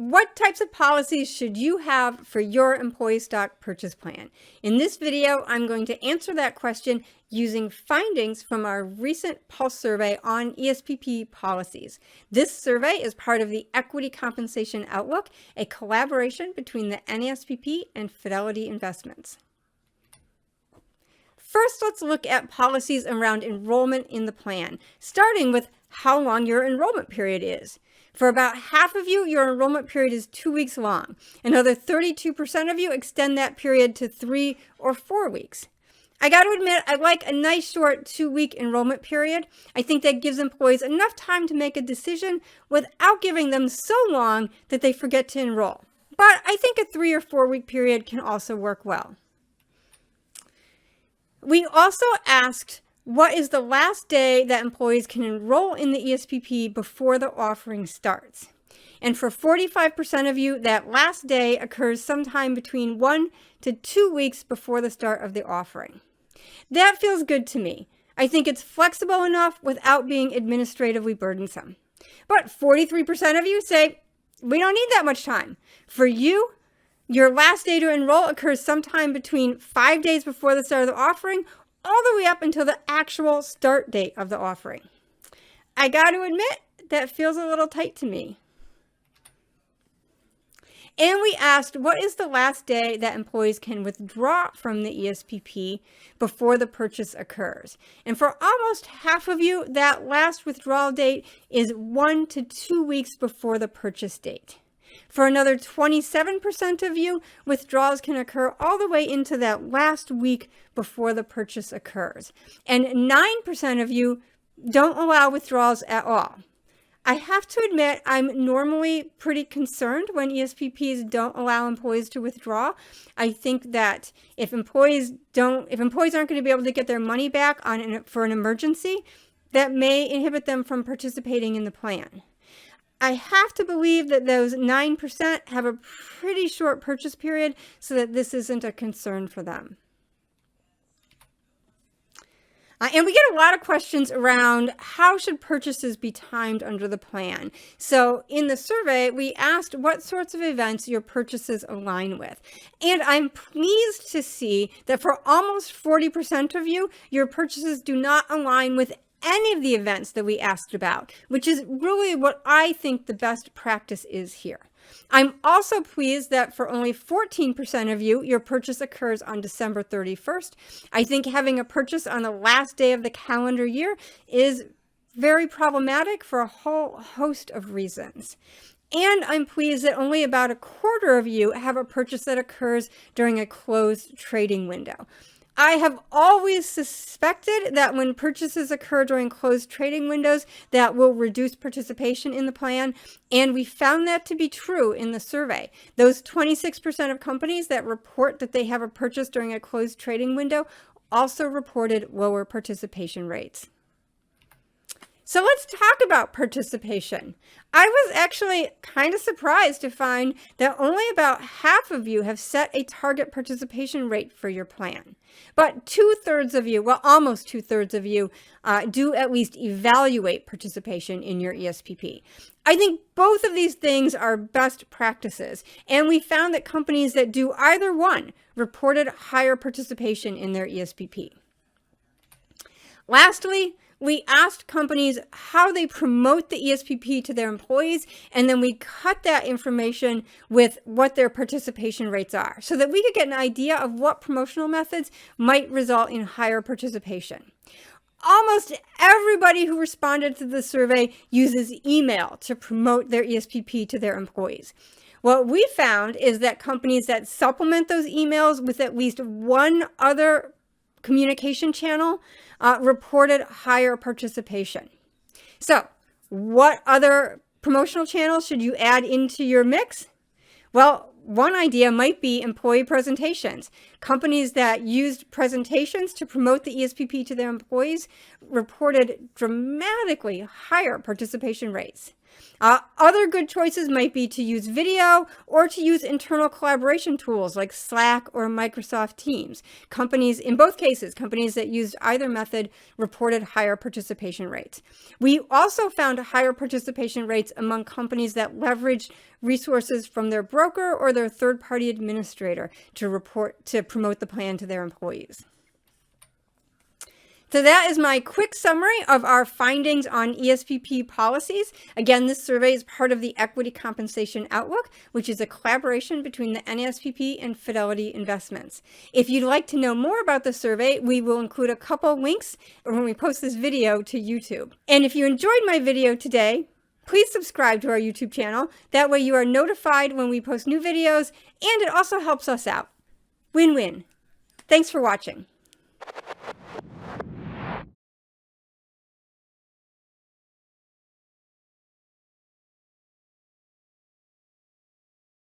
what types of policies should you have for your employee stock purchase plan? In this video, I'm going to answer that question using findings from our recent Pulse survey on ESPP policies. This survey is part of the Equity Compensation Outlook, a collaboration between the NESPP and Fidelity Investments. First, let's look at policies around enrollment in the plan, starting with how long your enrollment period is. For about half of you, your enrollment period is 2 weeks long. Another 32% of you extend that period to 3 or 4 weeks. I got to admit, I like a nice short 2-week enrollment period. I think that gives employees enough time to make a decision without giving them so long that they forget to enroll. But I think a 3 or 4 week period can also work well. We also asked, what is the last day that employees can enroll in the ESPP before the offering starts? And for 45% of you, that last day occurs sometime between 1 to 2 weeks before the start of the offering. That feels good to me. I think it's flexible enough without being administratively burdensome. But 43% of you say, we don't need that much time. For you, your last day to enroll occurs sometime between 5 days before the start of the offering, all the way up until the actual start date of the offering. I got to admit, that feels a little tight to me. And we asked, what is the last day that employees can withdraw from the ESPP before the purchase occurs? And for almost half of you, that last withdrawal date is 1 to 2 weeks before the purchase date. For another 27% of you, withdrawals can occur all the way into that last week before the purchase occurs. And 9% of you don't allow withdrawals at all. I have to admit, I'm normally pretty concerned when ESPPs don't allow employees to withdraw. I think that if employees aren't going to be able to get their money back for an emergency, that may inhibit them from participating in the plan. I have to believe that those 9% have a pretty short purchase period so that this isn't a concern for them. And we get a lot of questions around how should purchases be timed under the plan. So in the survey, we asked what sorts of events your purchases align with. And I'm pleased to see that for almost 40% of you, your purchases do not align with any of the events that we asked about, which is really what I think the best practice is here. I'm also pleased that for only 14% of you, your purchase occurs on December 31st. I think having a purchase on the last day of the calendar year is very problematic for a whole host of reasons. And I'm pleased that only about a quarter of you have a purchase that occurs during a closed trading window. I have always suspected that when purchases occur during closed trading windows, that will reduce participation in the plan, and we found that to be true in the survey. Those 26% of companies that report that they have a purchase during a closed trading window also reported lower participation rates. So let's talk about participation. I was actually kind of surprised to find that only about half of you have set a target participation rate for your plan. But 2/3 of you, well, almost 2/3 of you, do at least evaluate participation in your ESPP. I think both of these things are best practices, and we found that companies that do either one reported higher participation in their ESPP. Lastly, we asked companies how they promote the ESPP to their employees, and then we cut that information with what their participation rates are so that we could get an idea of what promotional methods might result in higher participation. Almost everybody who responded to the survey uses email to promote their ESPP to their employees. What we found is that companies that supplement those emails with at least one other communication channel reported higher participation. So what other promotional channels should you add into your mix? Well, one idea might be employee presentations. Companies that used presentations to promote the ESPP to their employees reported dramatically higher participation rates. Other good choices might be to use video or to use internal collaboration tools like Slack or Microsoft Teams. In both cases, companies that used either method reported higher participation rates. We also found higher participation rates among companies that leveraged resources from their broker or their third-party administrator to promote the plan to their employees. So that is my quick summary of our findings on ESPP policies. Again, this survey is part of the Equity Compensation Outlook, which is a collaboration between the NASPP and Fidelity Investments. If you'd like to know more about the survey, we will include a couple links when we post this video to YouTube. And if you enjoyed my video today, please subscribe to our YouTube channel. That way you are notified when we post new videos, and it also helps us out. Win-win. Thanks for watching.